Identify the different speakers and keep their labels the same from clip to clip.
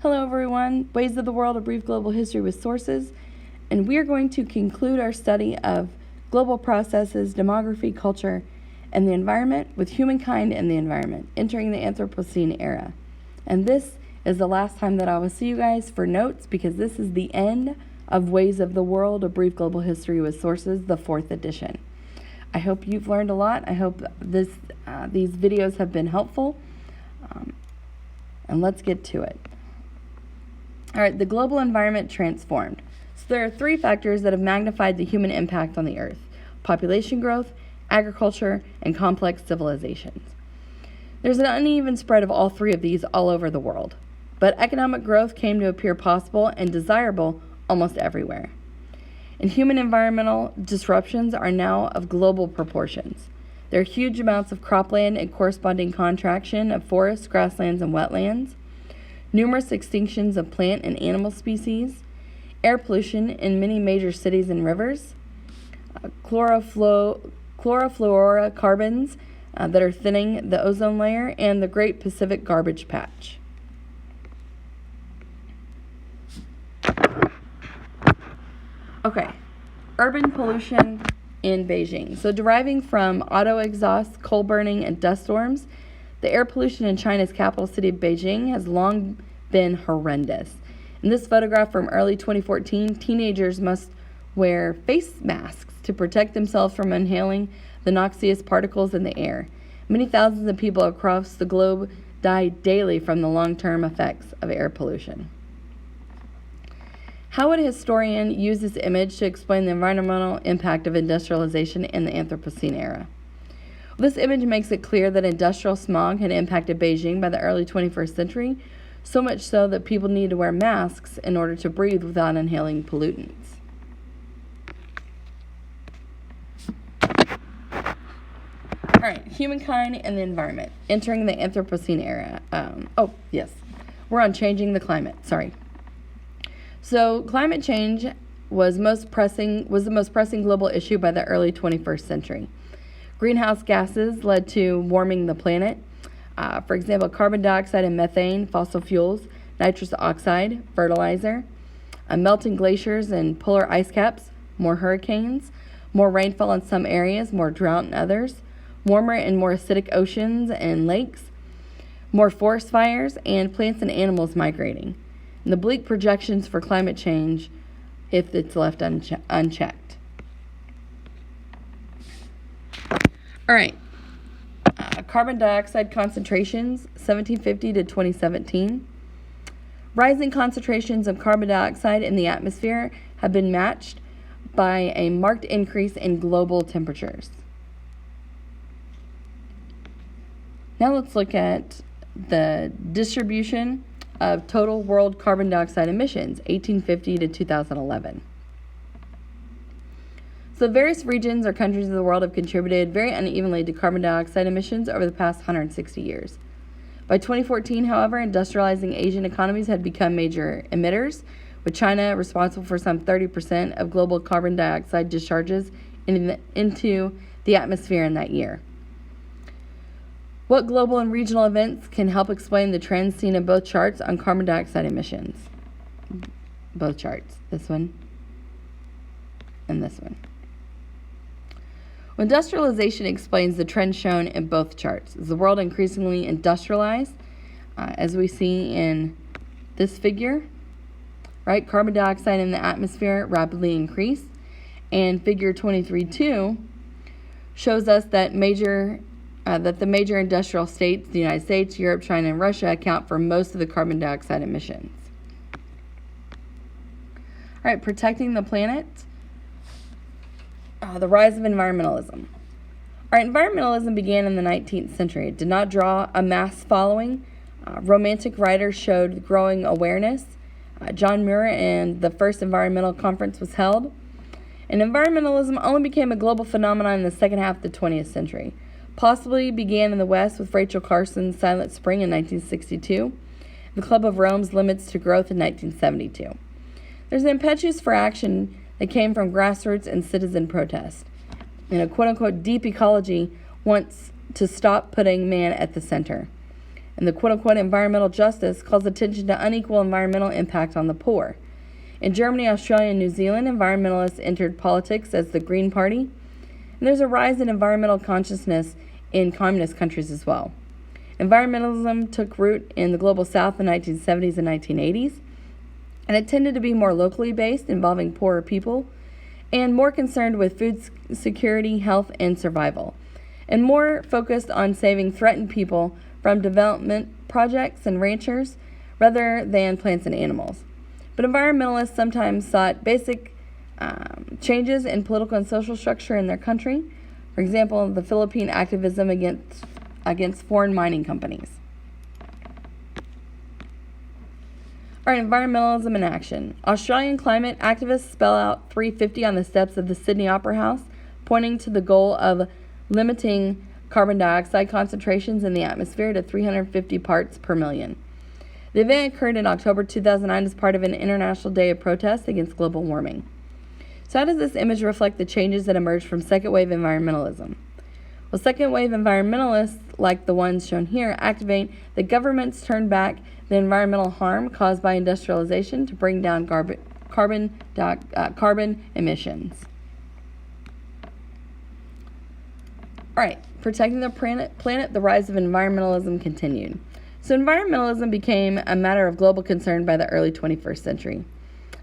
Speaker 1: Hello everyone, Ways of the World, a brief global history with sources, and we are going to conclude our study of global processes, demography, culture, and the environment with Humankind and the environment, entering the Anthropocene era. And this is the last time that I will see you guys for notes because this is the end of Ways of the World, a brief global history with sources, the 4th edition. I hope you've learned a lot. I hope these videos have been helpful. And let's get to it. All right, the global environment transformed. So there are 3 factors that have magnified the human impact on the earth: population growth, agriculture, and complex civilizations. There's an uneven spread of all 3 of these all over the world, but economic growth came to appear possible and desirable almost everywhere. And human environmental disruptions are now of global proportions. There are huge amounts of cropland and corresponding contraction of forests, grasslands, and wetlands, numerous extinctions of plant and animal species, air pollution in many major cities and rivers, chlorofluorocarbons that are thinning the ozone layer, and the Great Pacific Garbage Patch. Okay, urban pollution in Beijing. So deriving from auto exhaust, coal burning, and dust storms, the air pollution in China's capital city of Beijing has long been horrendous. In this photograph from early 2014, teenagers must wear face masks to protect themselves from inhaling the noxious particles in the air. Many thousands of people across the globe die daily from the long-term effects of air pollution. How would a historian use this image to explain the environmental impact of industrialization in the Anthropocene era? Well, this image makes it clear that industrial smog had impacted Beijing by the early 21st century, so much so that people needed to wear masks in order to breathe without inhaling pollutants. All right, humankind and the environment, entering the Anthropocene era. We're on changing the climate, sorry. So climate change was the most pressing global issue by the early 21st century. Greenhouse gases led to warming the planet. For example, carbon dioxide and methane, fossil fuels, nitrous oxide, fertilizer, melting glaciers and polar ice caps, more hurricanes, more rainfall in some areas, more drought in others, warmer and more acidic oceans and lakes, more forest fires, and plants and animals migrating. And the bleak projections for climate change if it's left unchecked. All right. Carbon dioxide concentrations, 1750 to 2017. Rising concentrations of carbon dioxide in the atmosphere have been matched by a marked increase in global temperatures. Now let's look at the distribution of total world carbon dioxide emissions, 1850 to 2011. So various regions or countries of the world have contributed very unevenly to carbon dioxide emissions over the past 160 years. By 2014, however, industrializing Asian economies had become major emitters, with China responsible for some 30% of global carbon dioxide discharges into the atmosphere in that year. What global and regional events can help explain the trends seen in both charts on carbon dioxide emissions? Both charts, this one and this one. Industrialization explains the trend shown in both charts. Is the world increasingly industrialized, as we see in this figure, right? Carbon dioxide in the atmosphere rapidly increased, and figure 23.2 shows us that the major industrial states, the United States, Europe, China, and Russia, account for most of the carbon dioxide emissions. All right, protecting the planet. The rise of environmentalism. All right, environmentalism began in the 19th century. It did not draw a mass following. Romantic writers showed growing awareness. John Muir and the first environmental conference was held. And environmentalism only became a global phenomenon in the second half of the 20th century. Possibly began in the West with Rachel Carson's Silent Spring in 1962, the Club of Rome's Limits to Growth in 1972. There's an impetus for action that came from grassroots and citizen protest. And a quote-unquote deep ecology wants to stop putting man at the center. And the quote-unquote environmental justice calls attention to unequal environmental impact on the poor. In Germany, Australia, and New Zealand, environmentalists entered politics as the Green Party. And there's a rise in environmental consciousness in communist countries as well. Environmentalism took root in the global south in the 1970s and 1980s, and it tended to be more locally based, involving poorer people, and more concerned with food security, health, and survival, and more focused on saving threatened people from development projects and ranchers rather than plants and animals. But environmentalists sometimes sought basic changes in political and social structure in their country. For example, the Philippine activism against foreign mining companies. All right, environmentalism in action. Australian climate activists spell out 350 on the steps of the Sydney Opera House, pointing to the goal of limiting carbon dioxide concentrations in the atmosphere to 350 parts per million. The event occurred in October 2009 as part of an international day of protest against global warming. So how does this image reflect the changes that emerged from second-wave environmentalism? Well, second-wave environmentalists, like the ones shown here, activate that governments turn back the environmental harm caused by industrialization to bring down carbon emissions. All right, protecting the planet, the rise of environmentalism continued. So environmentalism became a matter of global concern by the early 21st century.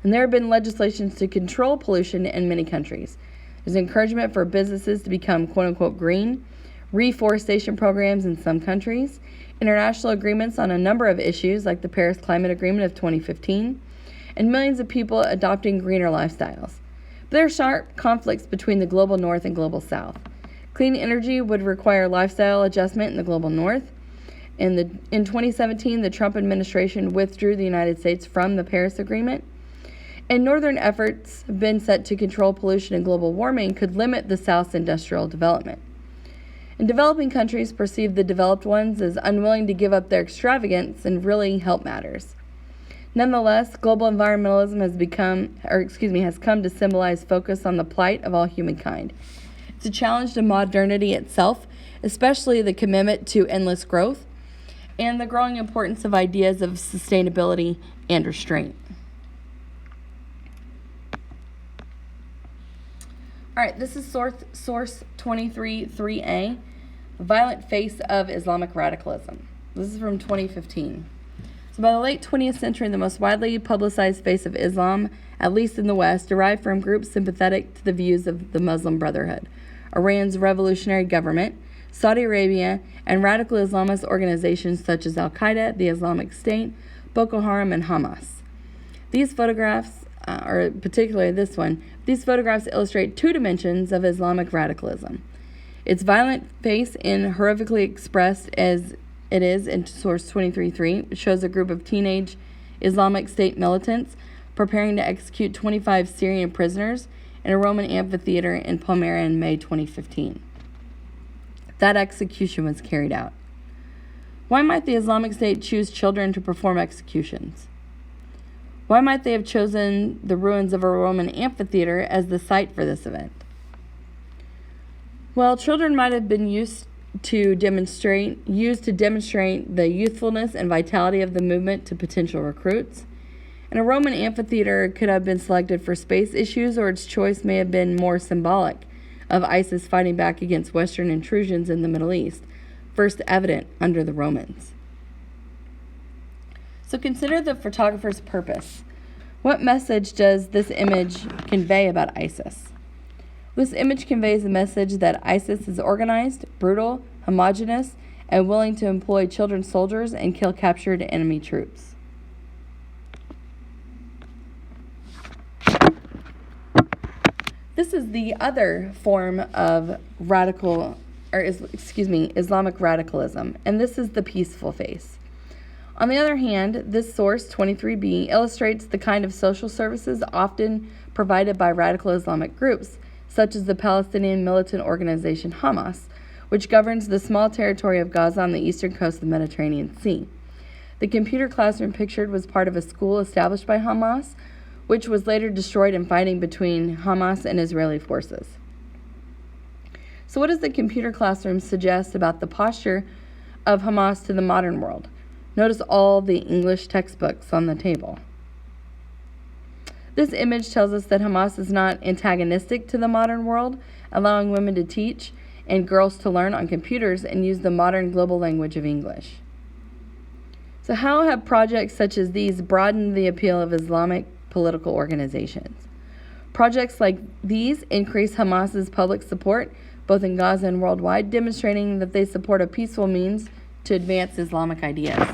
Speaker 1: And there have been legislations to control pollution in many countries. There's encouragement for businesses to become quote-unquote green, reforestation programs in some countries, international agreements on a number of issues like the Paris Climate Agreement of 2015, and millions of people adopting greener lifestyles. But there are sharp conflicts between the global north and global south. Clean energy would require lifestyle adjustment in the global north. In 2017, the Trump administration withdrew the United States from the Paris Agreement. And northern efforts have been set to control pollution and global warming could limit the South's industrial development. And developing countries perceive the developed ones as unwilling to give up their extravagance and really help matters. Nonetheless, global environmentalism has come to symbolize focus on the plight of all humankind. It's a challenge to modernity itself, especially the commitment to endless growth and the growing importance of ideas of sustainability and restraint. All right, this is source 23.3a, The Violent Face of Islamic Radicalism. This is from 2015. So by the late 20th century, the most widely publicized face of Islam, at least in the West, derived from groups sympathetic to the views of the Muslim Brotherhood, Iran's revolutionary government, Saudi Arabia, and radical Islamist organizations such as Al-Qaeda, the Islamic State, Boko Haram, and Hamas. These photographs, or particularly this one, these photographs illustrate two dimensions of Islamic radicalism. Its violent face, horrifically expressed as it is in source 23.3, shows a group of teenage Islamic State militants preparing to execute 25 Syrian prisoners in a Roman amphitheater in Palmyra in May 2015. That execution was carried out. Why might the Islamic State choose children to perform executions? Why might they have chosen the ruins of a Roman amphitheater as the site for this event? Well, children might have been used to demonstrate the youthfulness and vitality of the movement to potential recruits. And a Roman amphitheater could have been selected for space issues, or its choice may have been more symbolic of ISIS fighting back against Western intrusions in the Middle East, first evident under the Romans. So consider the photographer's purpose. What message does this image convey about ISIS? This image conveys the message that ISIS is organized, brutal, homogeneous, and willing to employ children soldiers and kill captured enemy troops. This is the other form of Islamic radicalism, and this is the peaceful face. On the other hand, this source, 23b, illustrates the kind of social services often provided by radical Islamic groups, such as the Palestinian militant organization Hamas, which governs the small territory of Gaza on the eastern coast of the Mediterranean Sea. The computer classroom pictured was part of a school established by Hamas, which was later destroyed in fighting between Hamas and Israeli forces. So what does the computer classroom suggest about the posture of Hamas to the modern world. Notice all the English textbooks on the table. This image tells us that Hamas is not antagonistic to the modern world, allowing women to teach and girls to learn on computers and use the modern global language of English. So how have projects such as these broadened the appeal of Islamic political organizations? Projects like these increase Hamas's public support, both in Gaza and worldwide, demonstrating that they support a peaceful means to advance Islamic ideas.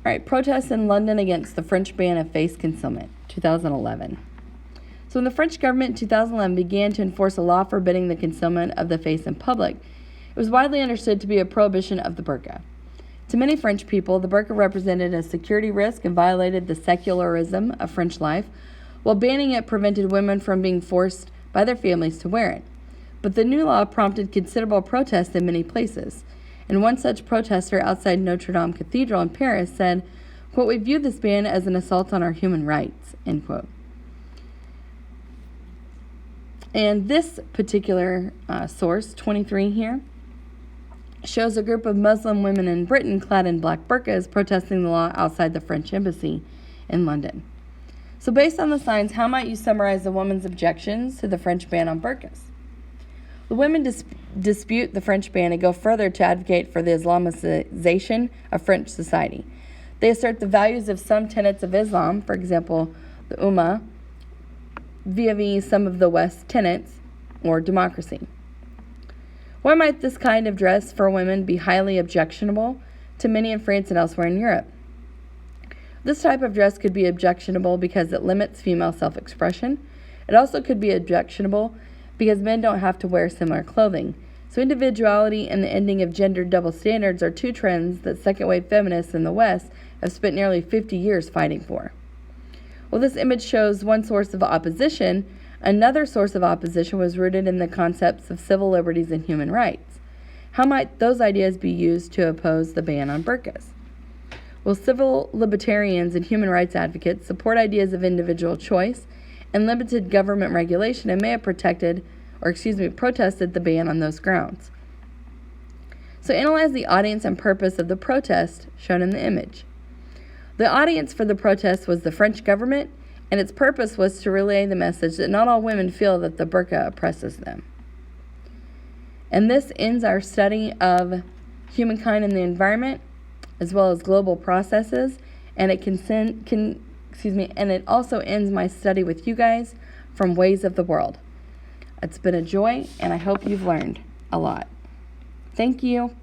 Speaker 1: All right, protests in London against the French ban of face concealment, 2011. So when the French government in 2011 began to enforce a law forbidding the concealment of the face in public, it was widely understood to be a prohibition of the burqa. To many French people, the burqa represented a security risk and violated the secularism of French life, while banning it prevented women from being forced by their families to wear it. But the new law prompted considerable protest in many places. And one such protester outside Notre Dame Cathedral in Paris said, quote, "We view this ban as an assault on our human rights," end quote. And this particular source, 23 here, shows a group of Muslim women in Britain clad in black burqas protesting the law outside the French embassy in London. So based on the signs, how might you summarize the woman's objections to the French ban on burqas? The women dispute the French ban and go further to advocate for the Islamization of French society. They assert the values of some tenets of Islam, for example, the Ummah, vis-a-vis some of the West tenets, or democracy. Why might this kind of dress for women be highly objectionable to many in France and elsewhere in Europe? This type of dress could be objectionable because it limits female self-expression. It also could be objectionable because men don't have to wear similar clothing. So individuality and the ending of gender double standards are two trends that second-wave feminists in the West have spent nearly 50 years fighting for. Well, this image shows one source of opposition. Another source of opposition was rooted in the concepts of civil liberties and human rights. How might those ideas be used to oppose the ban on burqas? Well, civil libertarians and human rights advocates support ideas of individual choice and limited government regulation and may have protested the ban on those grounds. So analyze the audience and purpose of the protest shown in the image. The audience for the protest was the French government, and its purpose was to relay the message that not all women feel that the burqa oppresses them. And this ends our study of humankind and the environment, as well as global processes, and it also ends my study with you guys from Ways of the World. It's been a joy, and I hope you've learned a lot. Thank you.